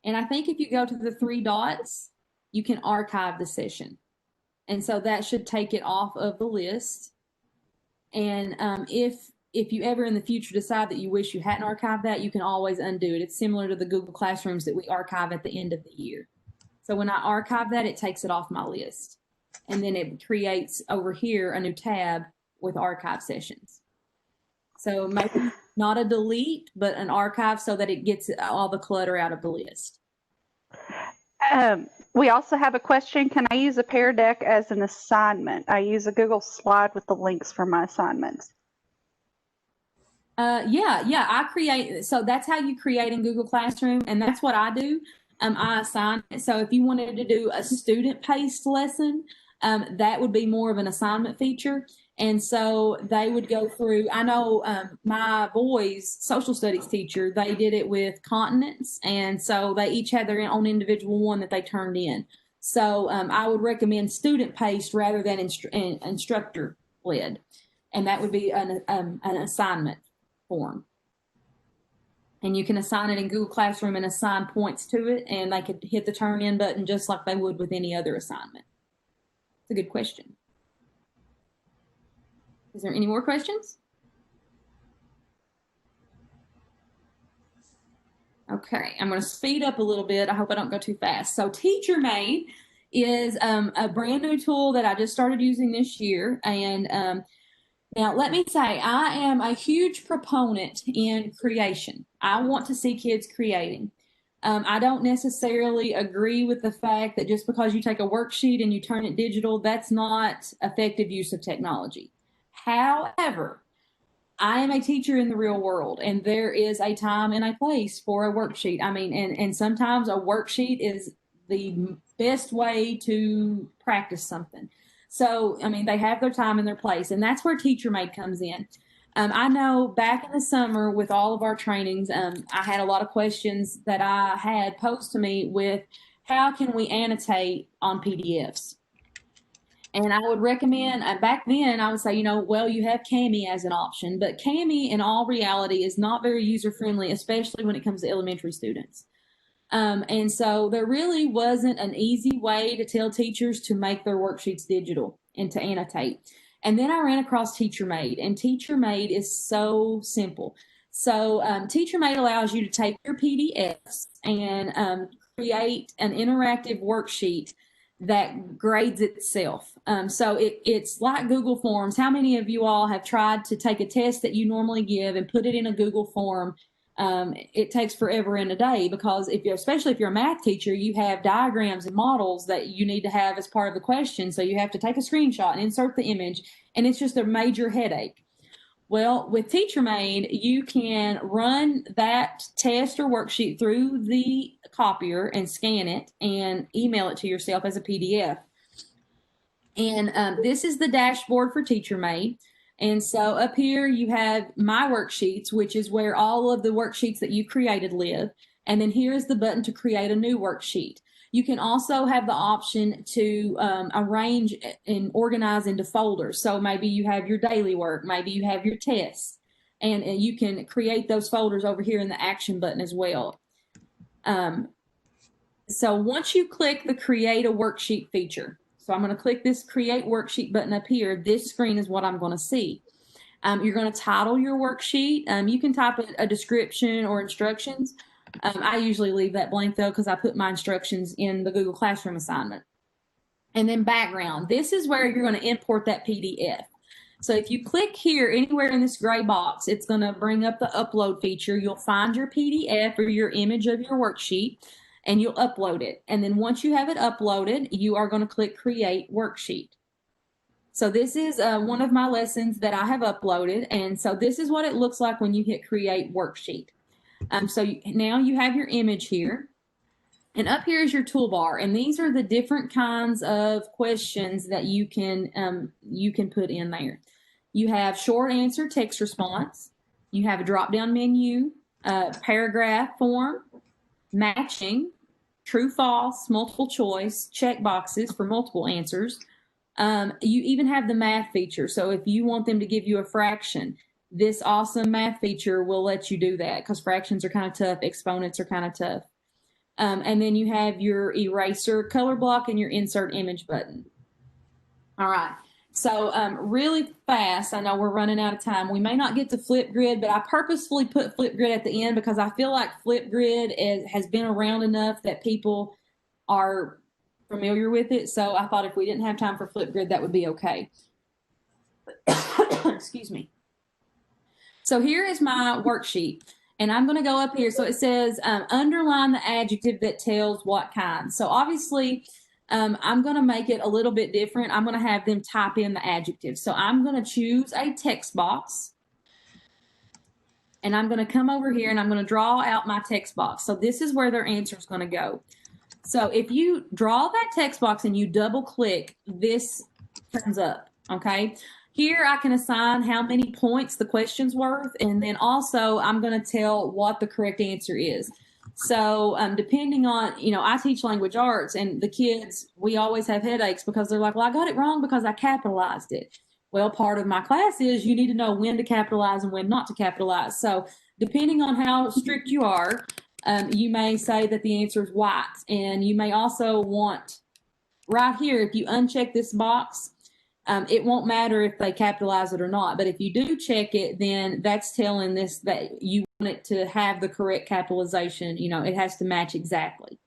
And I think if you go to the 3 dots, you can archive the session. And so that should take it off of the list. And if you ever in the future decide that you wish you hadn't archived that, you can always undo it. It's similar to the Google Classrooms that we archive at the end of the year. So when I archive that, it takes it off my list. And then it creates over here a new tab with archive sessions. So maybe not a delete, but an archive so that it gets all the clutter out of the list. We also have a question. Can I use a Pear Deck as an assignment? I use a Google Slide with the links for my assignments. I create, so that's how you create in Google Classroom, and that's what I do. I assign it. So if you wanted to do a student-paced lesson, that would be more of an assignment feature. And so they would go through, I know my boys' social studies teacher, they did it with continents. And so they each had their own individual one that they turned in. So I would recommend student-paced rather than instructor-led. And that would be an assignment form. And you can assign it in Google Classroom and assign points to it, and they could hit the turn in button just like they would with any other assignment. It's a good question. Is there any more questions? Okay, I'm going to speed up a little bit. I hope I don't go too fast. So Teacher Made is a brand new tool that I just started using this year. And now let me say, I am a huge proponent in creation. I want to see kids creating. I don't necessarily agree with the fact that just because you take a worksheet and you turn it digital, that's not effective use of technology. However, I am a teacher in the real world, and there is a time and a place for a worksheet. I mean, and sometimes a worksheet is the best way to practice something. So, I mean, they have their time and their place, and that's where Teacher Made comes in. I know back in the summer with all of our trainings, I had a lot of questions that I had posed to me with how can we annotate on PDFs? And I would recommend, back then I would say, well, you have Kami as an option, but Kami in all reality is not very user-friendly, especially when it comes to elementary students. And so there really wasn't an easy way to tell teachers to make their worksheets digital and to annotate. And then I ran across Teacher Made, and Teacher Made is so simple. So Teacher Made allows you to take your PDFs and create an interactive worksheet that grades itself. So it's like Google Forms. How many of you all have tried to take a test that you normally give and put it in a Google form? It takes forever and a day because especially if you're a math teacher, you have diagrams and models that you need to have as part of the question. So you have to take a screenshot and insert the image, and it's just a major headache. Well, with Teacher Made, you can run that test or worksheet through the copier and scan it and email it to yourself as a PDF. And this is the dashboard for Teacher Made. And so up here you have My Worksheets, which is where all of the worksheets that you created live. And then here is the button to create a new worksheet. You can also have the option to arrange and organize into folders. So maybe you have your daily work, maybe you have your tests, and you can create those folders over here in the action button as well. So once you click the Create a Worksheet feature, so I'm going to click this Create Worksheet button up here. This screen is what I'm going to see. You're going to title your worksheet. You can type a description or instructions, I usually leave that blank though because I put my instructions in the Google Classroom assignment. And then background. This is where you're going to import that PDF. So if you click here anywhere in this gray box, it's going to bring up the upload feature. You'll find your PDF or your image of your worksheet, and you'll upload it. And then once you have it uploaded, you are going to click Create Worksheet. So this is one of my lessons that I have uploaded. And so this is what it looks like when you hit Create Worksheet. Now you have your image here. And up here is your toolbar, and these are the different kinds of questions that you can put in there. You have short answer text response. You have a drop-down menu, paragraph form, matching, true false, multiple choice, check boxes for multiple answers. You even have the math feature. So if you want them to give you a fraction, this awesome math feature will let you do that because fractions are kind of tough, exponents are kind of tough. And then you have your eraser color block and your insert image button. All right. So really fast, I know we're running out of time. We may not get to FlipGrid, but I purposefully put FlipGrid at the end because I feel like FlipGrid has been around enough that people are familiar with it. So I thought if we didn't have time for FlipGrid, that would be okay. Excuse me. So here is my worksheet. And I'm going to go up here. So it says underline the adjective that tells what kind. So obviously, I'm going to make it a little bit different. I'm going to have them type in the adjective. So I'm going to choose a text box. And I'm going to come over here and I'm going to draw out my text box. So this is where their answer is going to go. So if you draw that text box and you double click, this comes up. Okay. Here I can assign how many points the question's worth, and then also I'm going to tell what the correct answer is. So depending on, I teach language arts, and the kids, we always have headaches because they're like, well, I got it wrong because I capitalized it. Well, part of my class is you need to know when to capitalize and when not to capitalize. So depending on how strict you are, you may say that the answer is white, and you may also want right here, if you uncheck this box, it won't matter if they capitalize it or not, but if you do check it, then that's telling this that you want it to have the correct capitalization. It has to match exactly.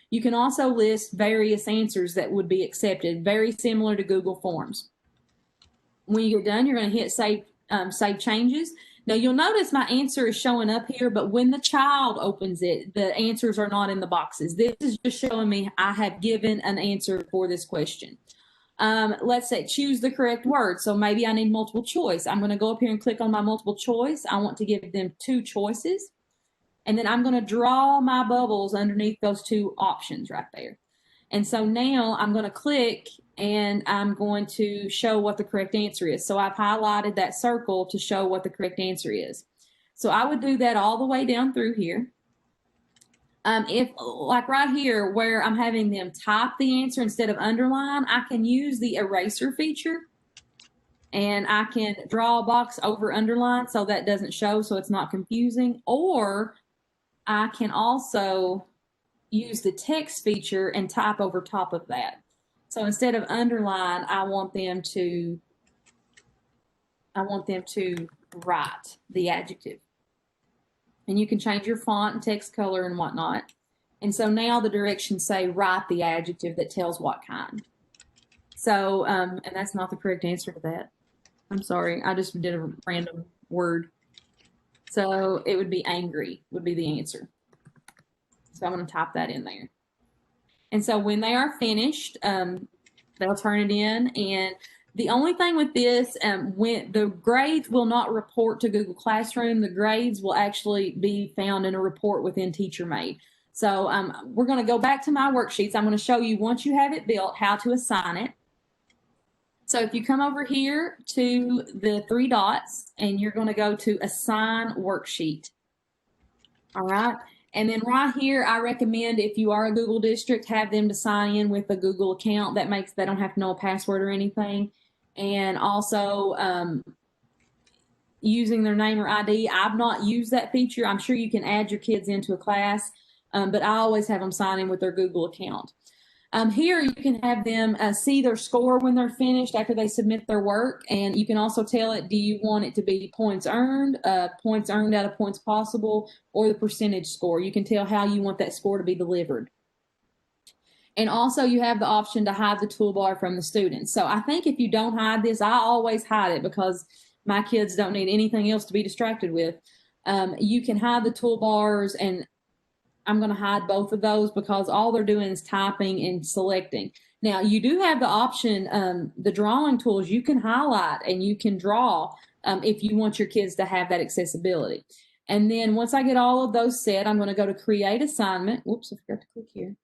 You can also list various answers that would be accepted, very similar to Google Forms. When you get done, you're going to hit Save Changes. Now you'll notice my answer is showing up here, but when the child opens it, the answers are not in the boxes. This is just showing me I have given an answer for this question. Let's say choose the correct word. So maybe I need multiple choice. I'm going to go up here and click on my multiple choice. I want to give them 2 choices. And then I'm going to draw my bubbles underneath those 2 options right there. And so now I'm going to click and I'm going to show what the correct answer is. So I've highlighted that circle to show what the correct answer is. So I would do that all the way down through here. If like right here where I'm having them type the answer instead of underline, I can use the eraser feature and I can draw a box over underline so that doesn't show, so it's not confusing. Or I can also use the text feature and type over top of that. So instead of underline, I want them to write the adjective. And you can change your font and text color and whatnot. And so now the directions say write the adjective that tells what kind. So, and that's not the correct answer to that. I'm sorry, I just did a random word. So it would be angry would be the answer. So I'm going to type that in there. And so when they are finished, they'll turn it in. And the only thing with this, when the grades will not report to Google Classroom, the grades will actually be found in a report within TeacherMade. So we're going to go back to my worksheets. I'm going to show you, once you have it built, how to assign it. So if you come over here to the 3 dots and you're going to go to Assign Worksheet. All right. And then right here, I recommend if you are a Google district, have them to sign in with a Google account. That makes, they don't have to know a password or anything. And also using their name or ID. I've not used that feature. I'm sure you can add your kids into a class, but I always have them sign in with their Google account. Here you can have them see their score when they're finished after they submit their work, and you can also tell it, do you want it to be points earned out of points possible, or the percentage score. You can tell how you want that score to be delivered. And also you have the option to hide the toolbar from the students. So I think if you don't hide this, I always hide it because my kids don't need anything else to be distracted with. You can hide the toolbars, and I'm going to hide both of those because all they're doing is typing and selecting. Now, you do have the option, the drawing tools, you can highlight and you can draw if you want your kids to have that accessibility. And then once I get all of those set, I'm going to go to create assignment. Whoops, I forgot to click here.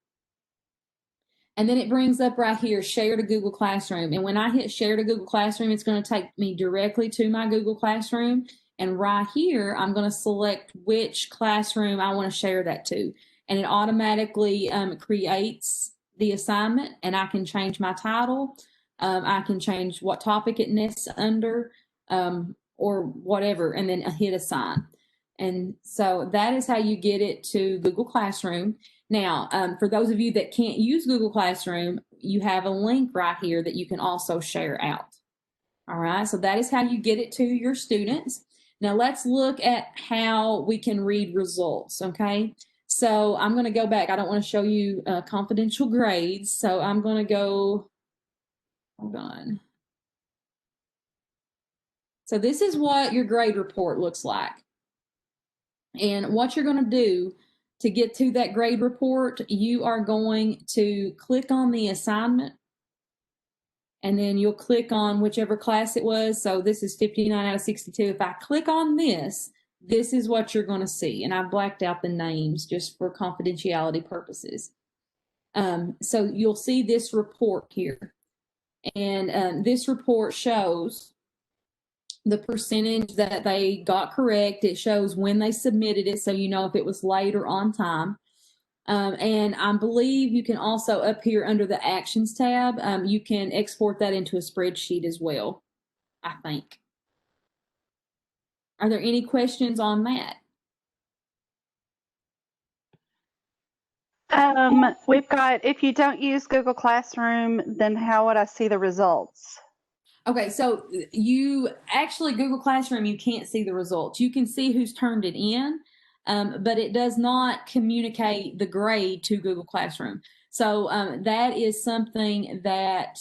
And then it brings up right here, share to Google Classroom. And when I hit share to Google Classroom, it's going to take me directly to my Google Classroom. And right here, I'm going to select which classroom I want to share that to. And it automatically creates the assignment, and I can change my title. I can change what topic it nests under or whatever, and then hit assign. And so that is how you get it to Google Classroom. Now, for those of you that can't use Google Classroom, you have a link right here that you can also share out. All right, so that is how you get it to your students. Now let's look at how we can read results, okay? So I'm going to go back. I don't want to show you confidential grades, so I'm going to go, hold on. So this is what your grade report looks like. And what you're going to do to get to that grade report, you are going to click on the assignment, and then you'll click on whichever class it was. So this is 59 out of 62. If I click on this, this is what you're going to see. And I've blacked out the names just for confidentiality purposes. So you'll see this report here. And this report shows the percentage that they got correct. It shows when they submitted it, so you know if it was late or on time. And I believe you can also, up here under the Actions tab, you can export that into a spreadsheet as well, I think. Are there any questions on that? We've got, if you don't use Google Classroom, then how would I see the results? Okay, so you actually, Google Classroom, you can't see the results. You can see who's turned it in, but it does not communicate the grade to Google Classroom. So that is something that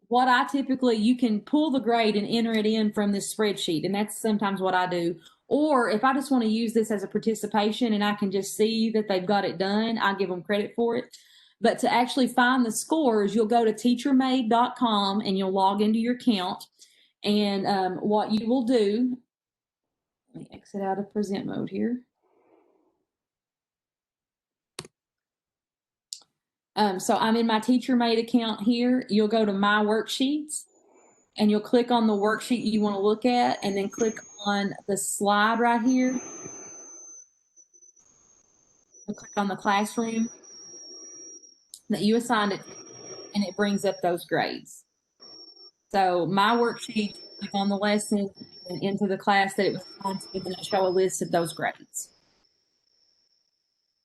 what I typically, you can pull the grade and enter it in from this spreadsheet, and that's sometimes what I do. Or if I just want to use this as a participation and I can just see that they've got it done, I give them credit for it. But to actually find the scores, you'll go to teachermade.com and you'll log into your account. And what you will do, let me exit out of present mode here. So I'm in my TeacherMade account here. You'll go to My Worksheets, and you'll click on the worksheet you want to look at, and then click on the slide right here. You'll click on the classroom that you assigned it, and it brings up those grades. So My Worksheet, click on the lesson and into the class that it was assigned to, and it'll show a list of those grades.